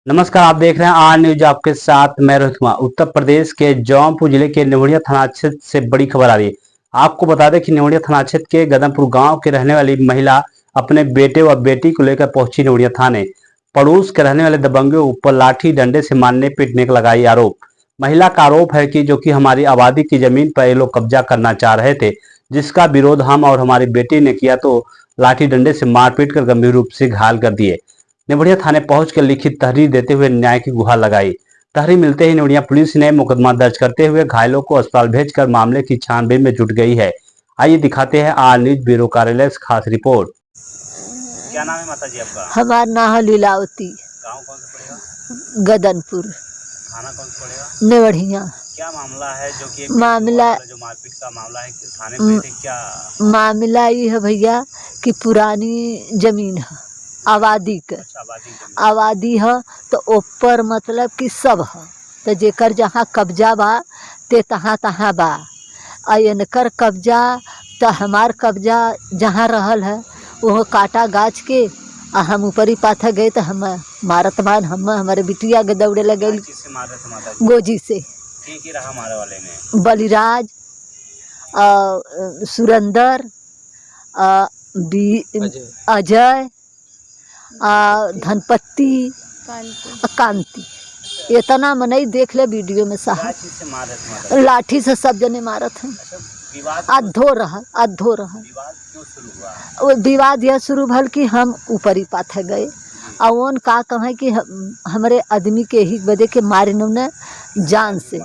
नमस्कार, आप देख रहे हैं आर न्यूज। आपके साथ मैं रोहित कुमार। उत्तर प्रदेश के जौनपुर जिले के निवड़िया थाना क्षेत्र से बड़ी खबर आ रही है। आपको बता दें कि निवड़िया थाना क्षेत्र के गदमपुर गांव के रहने वाली महिला अपने बेटे व बेटी को लेकर पहुंची निवड़िया थाने। पड़ोस के रहने वाले दबंगों पर लाठी डंडे से मारने पीटने का लगाई आरोप। महिला का आरोप है कि जो कि हमारी आबादी की जमीन पर ये लोग कब्जा करना चाह रहे थे, जिसका विरोध हम और हमारी बेटी ने किया तो लाठी डंडे से मारपीट कर गंभीर रूप से घायल कर दिए। निवड़िया थाने पहुंचकर लिखित तहरीर देते हुए न्याय की गुहार लगाई। तहरीर मिलते ही निवड़िया पुलिस ने मुकदमा दर्ज करते हुए घायलों को अस्पताल भेजकर मामले की छानबीन में जुट गई है। आइए दिखाते हैं आर न्यूज ब्यूरो कार्यालय से खास रिपोर्ट। क्या नाम है माता जी आपका? हमारा नाम है लीलावती। गाँव कौन सा पड़ेगा? गदनपुर। थाना कौन सा पड़ेगा? नेवढ़िया। क्या मामला है जो कि मामला जो मारपीट का मामला है थाने में क्या मामला ये है भैया कि पुरानी जमीन है आबादी के। आबादी है तो ऊपर मतलब कि सब है तो जेकर जहाँ कब्जा बा ते तहाँ तहाँ बा। इनकर कब्जा तो हमार कब्जा जहाँ रहल है वह काटा गाछ के हम ऊपरी पाथा गए तो हम मारत मान हम हमारे बिटिया के दौड़े लगे गोजी से। की रहा हमारे वाले में बलिराज सुरेंदर अजय धनपति कांति इतना मनई देख ले वीडियो में साहब। लाठी से सब जने मारत हैं। अधो रहा वो विवाद यह शुरू भल कि हम ऊपरी पाथे गए और का कहे कि हमारे आदमी के ही बदे के मारे ने जान से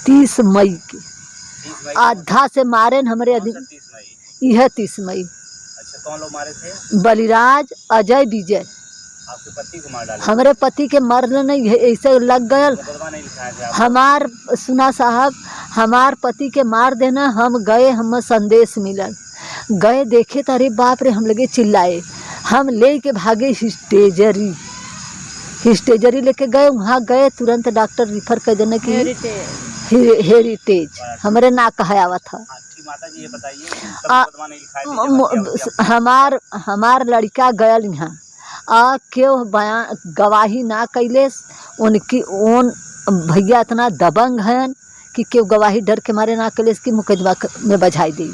30 मई के आधा से मारे हमारे आदमी। यह 30 मई। कौन लोग मारे थे? बलिराज अजय विजय। आपके पति को मार डाले? हमारे पति के मरने नहीं ऐसे लग गया हमार सुना साहब। हमार पति के मार देना हम गए हम संदेश मिलल गए देखे तो अरे बाप रे हम लगे चिल्लाए। हम ले के भागे हिस्टेजरी लेके गए। वहाँ गए तुरंत डॉक्टर रिफर कर देने की हेरिटेज हमारे ना कहा था। हमार लड़का गयल यहाँ क्यों बयान गवाही ना कैले उनकी ओन भैया इतना दबंग हैं कि क्यों गवाही डर के मारे ना कैले कि मुकदमा में बजाई दी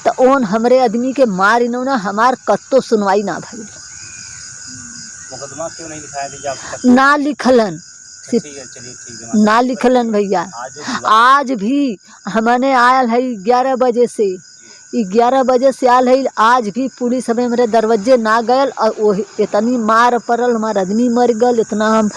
तो ओन हमरे आदमी के मार इन्होंने हमार कत्तो सुनवाई ना भई। मुकदमा क्यों नहीं लिखाया थी? ना लिखलन ना लिखलन भैया। आज भी हमने आयल है 11 बजे से 11 बजे से आयल है। आज भी पुलिस हमें मेरे दरवाजे ना गयल और वो इतनी मार पड़ल हमारा आदमी मर गल। इतना हम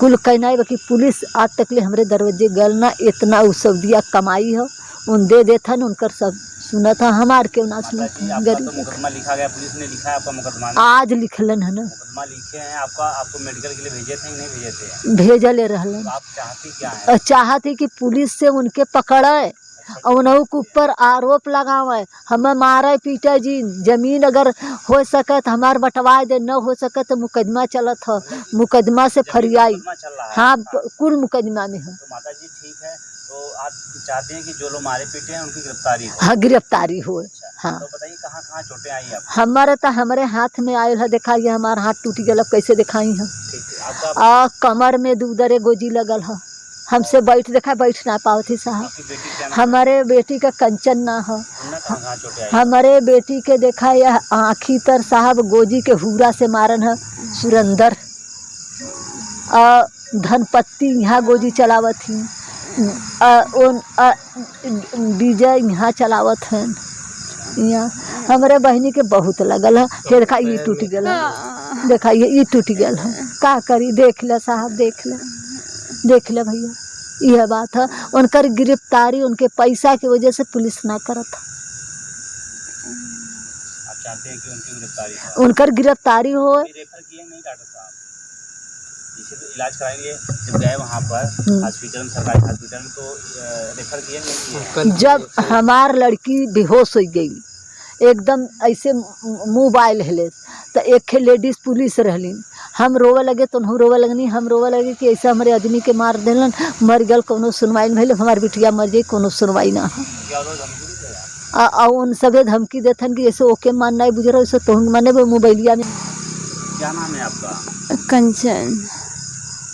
कुल कहना है कि पुलिस आज तक ले हमारे दरवाजे गल ना। इतना उ सब दिया कमाई हो उन दे देता न उनकर सब सुना था हमार क्यों ना सुना था। गरीब तो मुकदमा लिखा गया, पुलिस ने लिखा है आपका मुकदमा? आज लिखलन है ना मुकदमा लिखे हैं आपको मेडिकल के लिए भेजे थे नहीं भेजे थे? भेजले रहलन। तो आप चाहती क्या है? चाहती कि पुलिस से उनके पकड़े और उन्हों के ऊपर आरोप लगावे हमें मारे पीटे जी। जमीन अगर हो सके तो हमार बंटवा दे, न हो सके तो मुकदमा चलत है। मुकदमा से फरियाई। हाँ कुल मुकदमा में है। तो माता जी ठीक है, तो आप चाहते हैं कि जो लोग मारे पीटे हैं उनकी गिरफ्तारी हो? हाँ गिरफ्तारी हो। हाँ तो बताइए कहाँ कहाँ चोटें आई आप? हमारे तो हमारे हाथ में आयल है दिखाइए। हमारा हाथ टूट गया कैसे दिखाई है। कमर में दूधरे गोजी लगल है। हमसे बैठ ना पाओ थी साहब। हमारे बेटी का कंचन ना हो। हमारे बेटी के देखा यह आँखी तर साहब गोजी के हुरा से मारन है सुरेंदर धनपति यहाँ गोजी चलावत ही विजय यहाँ चलावत हैं। यहाँ हमारे बहनी के बहुत लगल है। फिर देखा ये टूट गया देखा ये टूट गया है का करी। देख ले साहब देख ले भैया यह बात है। उनकर गिरफ्तारी उनके पैसा की वजह से पुलिस ना करत। आप चाहते हैं कि उनकी गिरफ्तारी उनकर गिरफ्तारी हो। रेफर किए नहीं डॉक्टर साहब? तो इलाज कराएंगे जब गए वहाँ पर हॉस्पिटल में, सरकारी हॉस्पिटल में, तो रेफर किए नहीं? जब हमार लड़की बेहोश हो गई एकदम ऐसे मोबाइल हिले तो एक लेडीज पुलिस रहली। हम रोवे लगे तो उन्हों रोवे लगनी। हम रोवे लगे कि ऐसा हमारे आदमी के मार देलन मर गल कोनो सुनवाई नहीं। हमारी बिटिया मर जाए कोनो सुनवाई ना हो। और उन सभी धमकी देथन कि ऐसे ओके मान नहीं बुझ रहा ऐसे तो मने मोबाइलिया में क्या नाम है आपका? कंचन,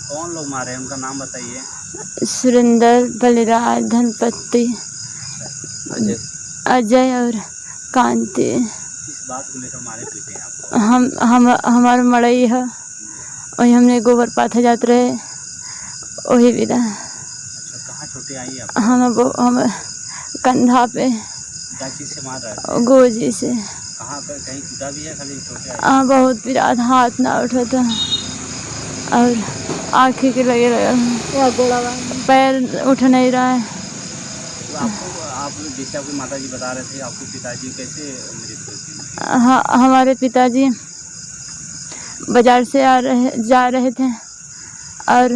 कौन लोग मारे हैं, उनका नाम बताइए। सुरेंद्र, बलिराज, धनपति, अजय, अजय और कांति। किस बात को लेकर मारे पीटे हैं आपको? हम हमारा मड़ई है, वही हमने गोबर पाथे जाते रहे, वही विदा। अच्छा, कहाँ चोटें आई आपको? हम कंधा पे क्या चीज़ से मार रहे थे? गोजी से। कहाँ पर कहीं टूटा भी है, खाली चोटें आई? हाँ, बहुत विराट, हाथ ना उठा था और आँखें के लगे रहे, पैर उठ नहीं रहा है। तो आपको, आप जैसे आपकी माता जी बता रहे थे, आपके पिताजी कैसे मृत्यु हुई? हाँ, हमारे पिताजी बाजार से जा रहे थे और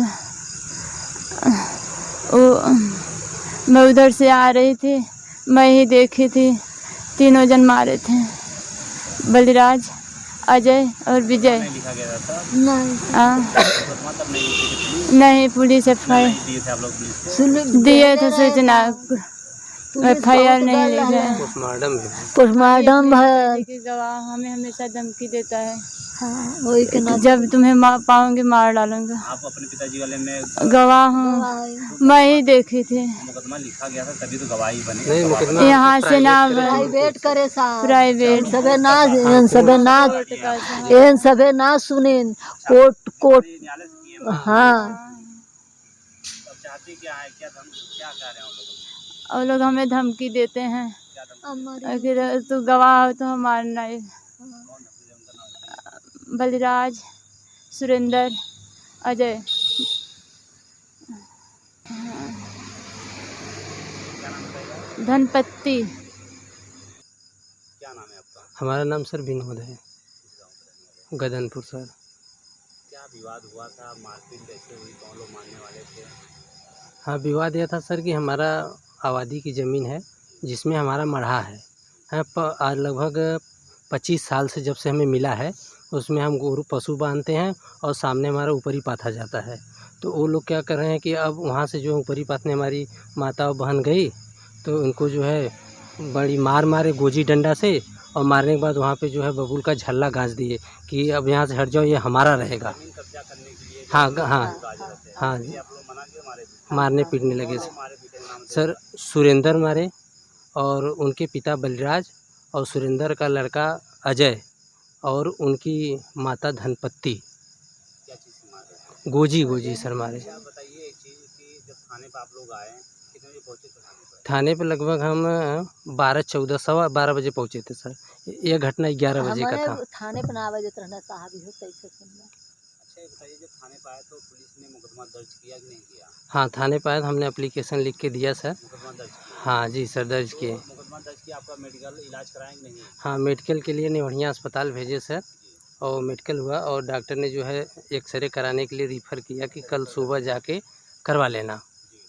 मैं उधर से आ रही थी, मैं ही देखी थी, तीनों जन मारे थे, बलिराज, अजय और विजय। नहीं लिखा गया था? नहीं, तब नहीं लिखी थी? नहीं, पुलिस नहीं दिए थे आप लोग पुलिस को? दिए थे सूचना, FIR नहीं लिखा है। पोस्टमार्टम है। गवाह हमें हमेशा धमकी देता है, हाँ, वही के ना जब तुम्हें पाऊंगी मार डालूंगा। आप अपने पिताजी वाले में गवाह हूँ, मैं ही देखी थी। मुकदमा लिखा गया था तभी तो गवाही बने। यहाँ से ना प्राइवेट करे साहब, प्राइवेट सबे ना सुने कोर्ट। हाँ, अब चाहते क्या है, क्या कह रहे हैं आप लोग? और लोग हमें धमकी देते हैं, क्या धमकी? अगर तू गवाह हो तो मारना है। कौन धमकी दे, उनका नाम बताइए। बलिराज, सुरेंद्र, अजय। क्या नाम बताइएगा? धनपति। क्या नाम है आपका? हमारा नाम सर विनोद है, किस गाँव के रहने वाले? गदनपुर सर। क्या विवाद हुआ था, मारपीट कैसे हुई, कौन लोग मारने वाले थे? हाँ, विवाद यह था सर कि हमारा आबादी की ज़मीन है जिसमें हमारा मढ़ा है। आज लगभग 25 साल से जब से हमें मिला है, उसमें हम गोरु पशु बांधते हैं और सामने हमारा ऊपरी पाथा जाता है। तो वो लोग क्या कर रहे हैं कि अब वहाँ से जो ऊपरी पाथने हमारी माता और बहन गई, तो उनको जो है बड़ी मारे गोजी डंडा से, और मारने के बाद वहाँ पे जो है बबूल का झल्ला गाँच दिए कि अब यहाँ से हट जाओ, ये हमारा रहेगा। जमीन कब्जा करने के लिए हाँ राज रहते हैं। हाँ, ये आप लोग मना क्यों मारे पीटे? मारने पीटने लगे कौन लोग मारे पीटे का नाम सर। सुरेंद्र मारे और उनके पिता बलिराज और सुरेंद्र का लड़का अजय और उनकी माता धनपति। क्या चीज़ से मारे? गोजी सर मारे। अच्छा, आप बताइए एक चीज़ कि जब थाने पर आप लोग आए, कितने बजे पहुँचे थे थाने पर? थाने पे लगभग हम 12 सवा 12 बजे पहुँचे थे सर। ये घटना 11 बजे का था। थाने पर ना बजे रहना साहब ही होता है। अच्छा, ये बताइए जब थाने पर आए तो पुलिस ने मुकदमा दर्ज किया कि नहीं किया? हाँ, थाने पे आए, हमने एप्लीकेशन लिख के दिया सर। मुकदमा दर्ज किया? हाँ जी सर, दर्ज किए। तो मुकदमा दर्ज किया, आपका मेडिकल इलाज कराएं कि नहीं? हाँ, मेडिकल के लिए नेवढ़िया अस्पताल भेजे सर, और मेडिकल हुआ और डॉक्टर ने जो है एक्सरे कराने के लिए रिफ़र किया कि कल सुबह जाके करवा लेना। जी,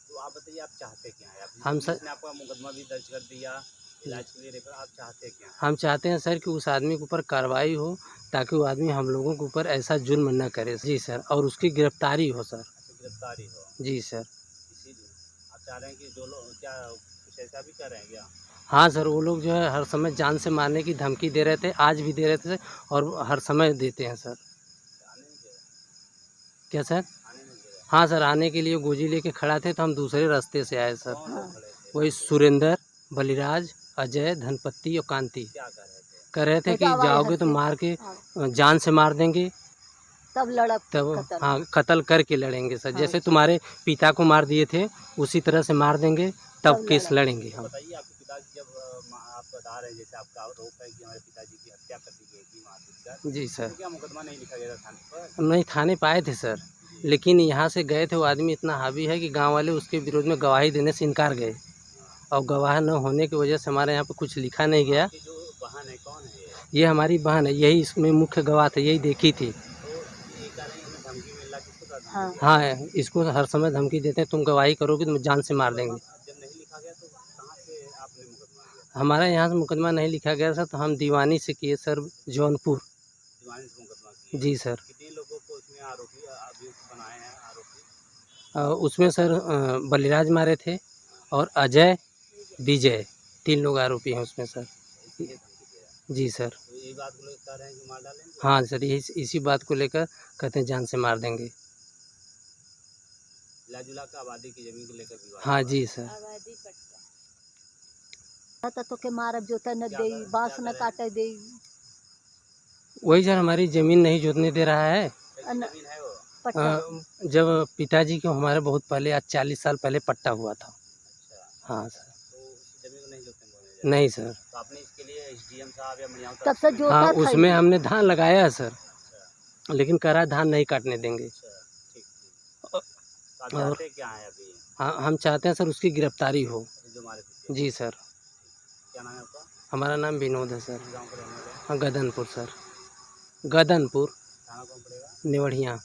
तो आप बताइए आप चाहते क्या हैं? हम सर, पुलिस ने आपका मुकदमा भी दर्ज कर दिया, इलाज के लिए रेफर, आप चाहते क्या हैं? हम चाहते हैं सर कि उस आदमी के ऊपर कार्रवाई हो, ताकि वो आदमी हम लोगों के ऊपर ऐसा जुल्म न करे। जी सर, और उसकी गिरफ्तारी हो सर। अच्छा, गिरफ्तारी हो, जी सर। इसीलिए आप चाह रहे हैं कि जो लोग क्या कुछ ऐसा भी कर रहे हैं क्या? हाँ सर, वो लोग जो है हर समय जान से मारने की धमकी दे रहे थे, आज भी दे रहे थे और हर समय देते हैं सर। आने नहीं दे रहे? क्या सर? आने नहीं दे रहे? हाँ सर, आने के लिए गोजी लेके खड़ा थे तो हम दूसरे रास्ते से आए सर। कौन लोग खड़े थे? वही सुरेंद्र, बलिराज, अजय, धनपति और कांति क्या कर रहे थे? कह रहे थे कि जाओगे तो मार के जान से मार देंगे, तब लड़क तब हाँ कत्ल करके लड़ेंगे सर। जैसे तुम्हारे पिता को मार दिए थे उसी तरह से मार देंगे, तब केस लड़ेंगे हम। बताइए आपके पिताजी जब आप बता रहे हैं, जैसे आपका आरोप है कि हमारे पिताजी की हत्या कर दी गई थी मारपीट कर, जी सर। तो क्या मुकदमा नहीं लिखा गया था थाने पर? नहीं, थाने पे आए थे सर, लेकिन यहाँ से गए थे, वो आदमी इतना हावी है कि गांव वाले उसके विरोध में गवाही देने से इनकार गए, और गवाह न होने की वजह से हमारे यहाँ पे कुछ लिखा नहीं गया। आपकी जो बहन है कौन है ये? ये हमारी बहन है, यही इसमें मुख्य गवाह था, यही देखी थी। तो ये कह रहे हैं हमें धमकी मिल रहा, किसको कहते हाँ। हैं? हाँ, इसको हर समय धमकी देते हैं, तुम गवाही करोगे तो जान से मार देंगे। जब नहीं लिखा गया तो कहाँ से आपने मुकदमा किया? हमारा यहाँ से मुकदमा नहीं लिखा गया सर, तो हम दीवानी से किए सर, जौनपुर। दीवानी से मुकदमा किया? जी सर। कितने लोगों को उसमें आरोपी अभियुक्त बनाए हैं आरोपी? उसमें सर बलिराज मारे थे और अजय, विजय, 3 लोग आरोपी हैं उसमें सर। इसलिए धमकी दे रहा है। जी सर। तो यही बात को लेकर कह रहे हैं कि मार डालेंगे। हाँ सर, यही इसी बात को लेकर कहते हैं जान से मार देंगे। मिला-जुला के आबादी की जमीन को लेकर विवाद। हाँ जी सर। तो के मारब जोता न देई, बांस न काटे देई। वही सर, हमारी ज़मीन नहीं जोतने दे रहा है। अन- जमीन है वो। पट्टा जब पिताजी को हमारे बहुत पहले, आज 40 साल पहले पट्टा हुआ था। अच्छा, हाँ सर। तो उस जमीन को नहीं जोतने बोले जा रहे। नहीं सर। तो आपने इसके लिए एसडीएम साहब या मियाँ तब से जोता हाँ, था उसमें ही। हमने धान लगाया है सर, अच्छा, लेकिन करा धान नहीं काटने देंगे। अच्छा, ठीक, ठीक। तो आप और चाहते क्या हैं अभी? हाँ, हम चाहते हैं सर उसकी गिरफ्तारी हो। जो मारे पीछे। जी सर। क्या नाम है आपका? हमारा नाम विनोद है सर। किस गाँव के रहने वाले हैं? हाँ, गदनपुर सर, गदनपुर, थाना कौन पड़ेगा? नेवढ़िया।